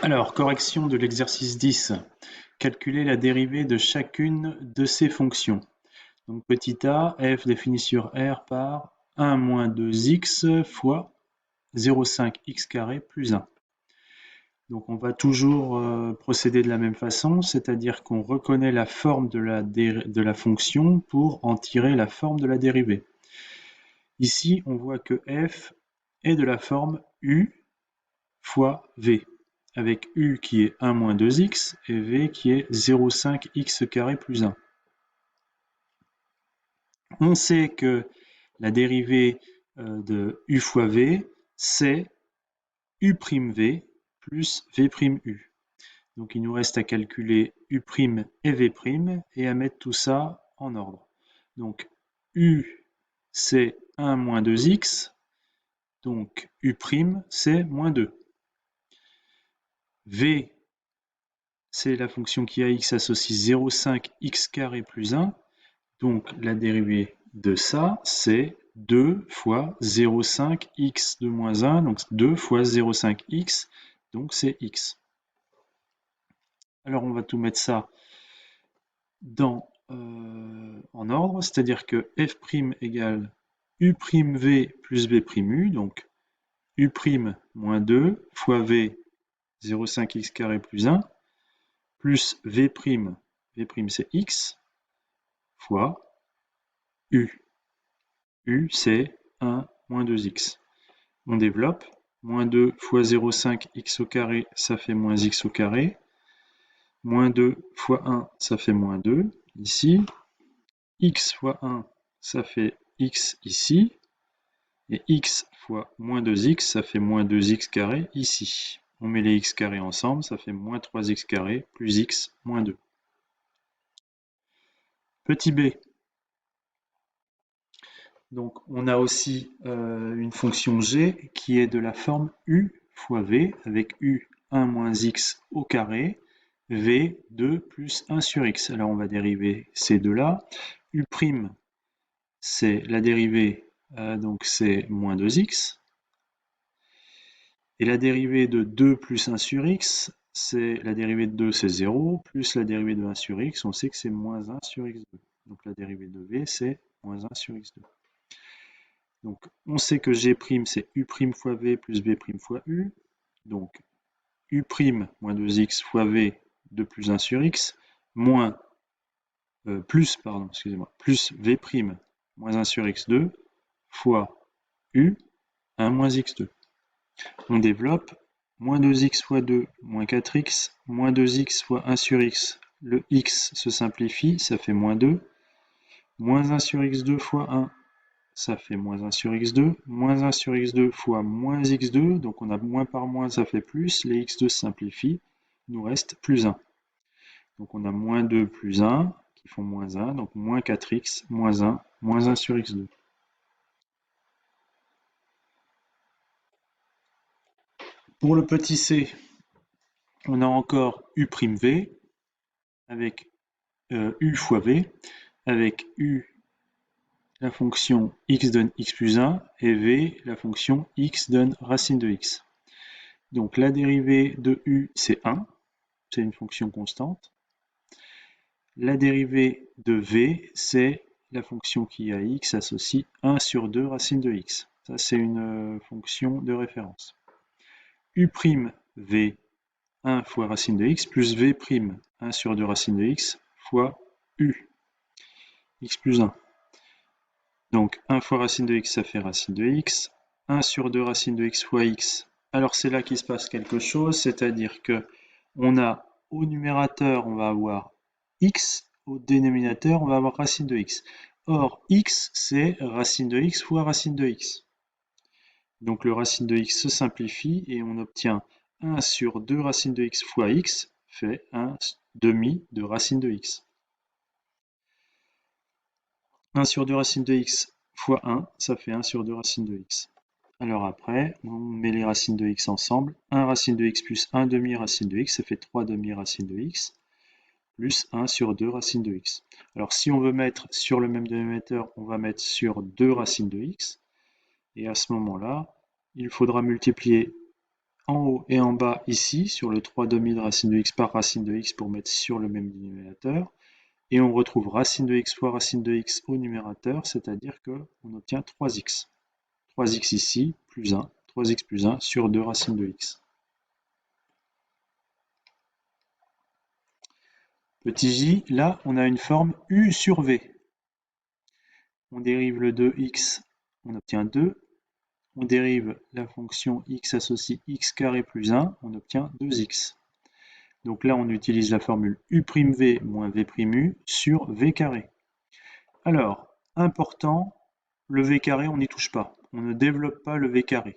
Alors, correction de l'exercice 10. Calculer la dérivée de chacune de ces fonctions. Donc, petit a, f défini sur R par 1 moins 2x fois 0,5x carré plus 1. Donc, on va toujours procéder de la même façon, c'est-à-dire qu'on reconnaît la forme de la fonction pour en tirer la forme de la dérivée. Ici, on voit que f est de la forme u fois v, avec u qui est 1 moins 2x et v qui est 0,5x carré plus 1. On sait que la dérivée de u fois v, c'est u'v plus v'u. Donc il nous reste à calculer u' et v' et à mettre tout ça en ordre. Donc u, c'est 1 moins 2x, donc u', c'est moins 2. V, c'est la fonction qui a x associe 0,5x carré plus 1. Donc la dérivée de ça, c'est 2 fois 0,5x de moins 1, donc 2 fois 0,5x, donc c'est x. Alors on va tout mettre ça en ordre, c'est-à-dire que f' égale u'v plus v'u, donc u' moins 2 fois v 0,5x carré plus 1, plus v' c'est x, fois u. U, c'est 1 moins 2x. On développe. Moins 2 fois 0,5x au carré, ça fait moins x au carré. Moins 2 fois 1, ça fait moins 2, ici. X fois 1, ça fait x ici. Et x fois moins 2x, ça fait moins 2x carré ici. On met les x carrés ensemble, ça fait moins 3x carré plus x moins 2. Petit b. Donc on a aussi une fonction g qui est de la forme u fois v, avec u 1 moins x au carré, v 2 plus 1 sur x. Alors on va dériver ces deux-là. U', c'est la dérivée, donc c'est moins 2x. Et la dérivée de 2 plus 1 sur x, c'est la dérivée de 2, c'est 0, plus la dérivée de 1 sur x, on sait que c'est moins 1 sur x2. Donc la dérivée de v, c'est moins 1 sur x2. Donc, on sait que g' c'est u' fois v plus v' fois u. Donc, u' moins 2x fois v, 2 plus 1 sur x, plus v' moins 1 sur x2 fois u, 1 moins x2. On développe moins 2x fois 2, moins 4x, moins 2x fois 1 sur x. Le x se simplifie, ça fait moins 2. Moins 1 sur x2 fois 1, ça fait moins 1 sur x2, moins 1 sur x2 fois moins x2, donc on a moins par moins, ça fait plus, les x2 se simplifient, il nous reste plus 1. Donc on a moins 2 plus 1, qui font moins 1, donc moins 4x, moins 1 sur x2. Pour le petit c, on a encore u'v, avec u fois v, avec u la fonction x donne x plus 1, et v la fonction x donne racine de x. Donc la dérivée de u, c'est 1, c'est une fonction constante. La dérivée de v, c'est la fonction qui a x associe 1 sur 2 racine de x. Ça, c'est une fonction de référence. u'v, 1 fois racine de x, plus v', 1 sur 2 racine de x, fois u, x plus 1. Donc 1 fois racine de x, ça fait racine de x. 1 sur 2 racine de x fois x. Alors c'est là qu'il se passe quelque chose, c'est-à-dire que on a au numérateur, on va avoir x, au dénominateur, on va avoir racine de x. Or, x, c'est racine de x fois racine de x. Donc le racine de x se simplifie et on obtient 1 sur 2 racine de x fois x fait 1 demi de racine de x. 1 sur 2 racine de x fois 1, ça fait 1 sur 2 racine de x. Alors après, on met les racines de x ensemble. 1 racine de x plus 1 demi racine de x, ça fait 3 demi racine de x, plus 1 sur 2 racine de x. Alors si on veut mettre sur le même dénominateur, on va mettre sur 2 racines de x. Et à ce moment-là, il faudra multiplier en haut et en bas ici, sur le 3/2 de racine de x par racine de x pour mettre sur le même dénominateur. Et on retrouve racine de x fois racine de x au numérateur, c'est-à-dire qu'on obtient 3x. 3x ici, plus 1. 3x plus 1 sur 2 racine de x. Petit j, là, on a une forme u sur v. On dérive le 2x, on obtient 2. On dérive la fonction x associe x carré plus 1, on obtient 2x. Donc là, on utilise la formule u'v moins v'u sur v carré. Alors, important, le v carré, on n'y touche pas. On ne développe pas le v carré.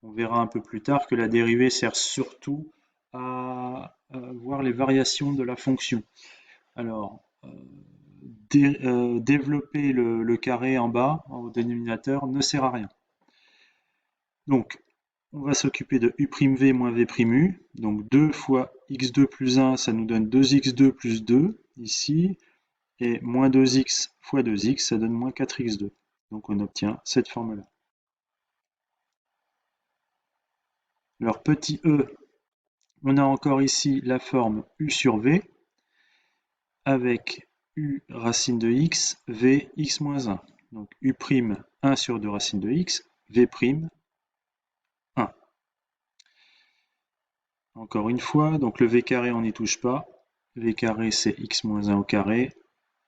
On verra un peu plus tard que la dérivée sert surtout à voir les variations de la fonction. Alors, développer le carré en bas, au dénominateur, ne sert à rien. Donc, on va s'occuper de u'v moins v'u. Donc 2 fois x2 plus 1, ça nous donne 2x2 plus 2, ici. Et moins 2x fois 2x, ça donne moins 4x2. Donc on obtient cette forme-là. Alors petit e, on a encore ici la forme u sur v, avec u racine de x, v x moins 1. Donc u', 1 sur 2 racine de x, v', 1. Encore une fois, donc le v carré, on n'y touche pas. V carré, c'est x moins 1 au carré.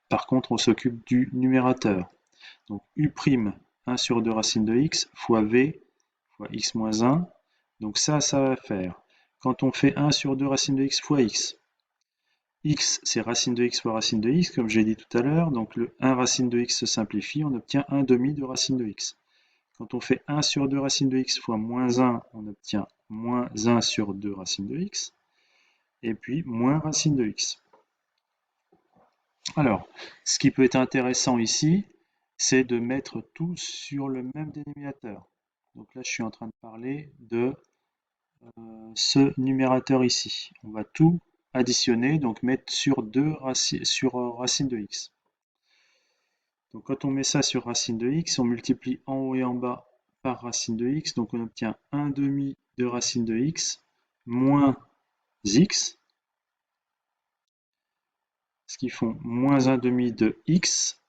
Par contre, on s'occupe du numérateur. Donc u', 1 sur 2 racine de x, fois v, fois x moins 1. Donc ça va faire, quand on fait 1 sur 2 racine de x fois x, x c'est racine de x fois racine de x, comme j'ai dit tout à l'heure, donc le 1 racine de x se simplifie, on obtient 1 demi de racine de x. Quand on fait 1 sur 2 racine de x fois moins 1, on obtient moins 1 sur 2 racine de x, et puis moins racine de x. Alors, ce qui peut être intéressant ici, c'est de mettre tout sur le même dénominateur. Donc là, je suis en train de parler de ce numérateur ici. On va tout additionner, donc mettre sur racine de x. Donc quand on met ça sur racine de x, on multiplie en haut et en bas par racine de x, donc on obtient 1 demi de racine de x moins x, ce qui font moins 1 demi de x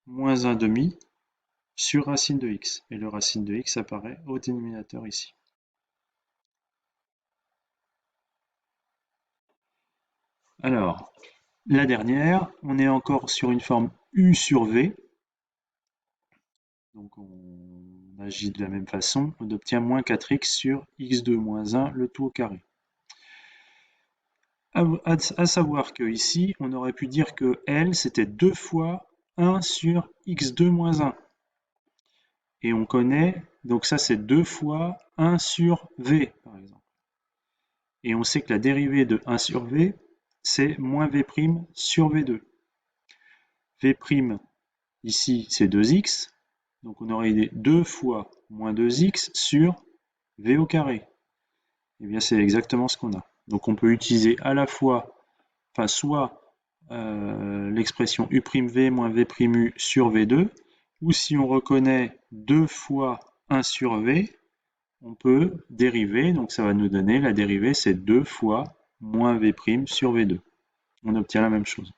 moins 1 demi sur racine de x. Et le racine de x apparaît au dénominateur ici. Alors, la dernière, on est encore sur une forme u sur v. Donc on agit de la même façon. On obtient moins 4x sur x2 moins 1, le tout au carré. À savoir que ici, on aurait pu dire que L, c'était 2 fois 1 sur x2 moins 1. Et on connaît, donc ça c'est 2 fois 1 sur v, par exemple. Et on sait que la dérivée de 1 sur v, c'est moins v' sur v2. v', ici, c'est 2x. Donc on aurait 2 fois moins 2x sur v au carré. Et bien c'est exactement ce qu'on a. Donc on peut utiliser à la fois, enfin soit l'expression u'v moins v'u sur v2, ou si on reconnaît 2 fois 1 sur v, on peut dériver, donc ça va nous donner, la dérivée c'est 2 fois moins v' sur v2. On obtient la même chose.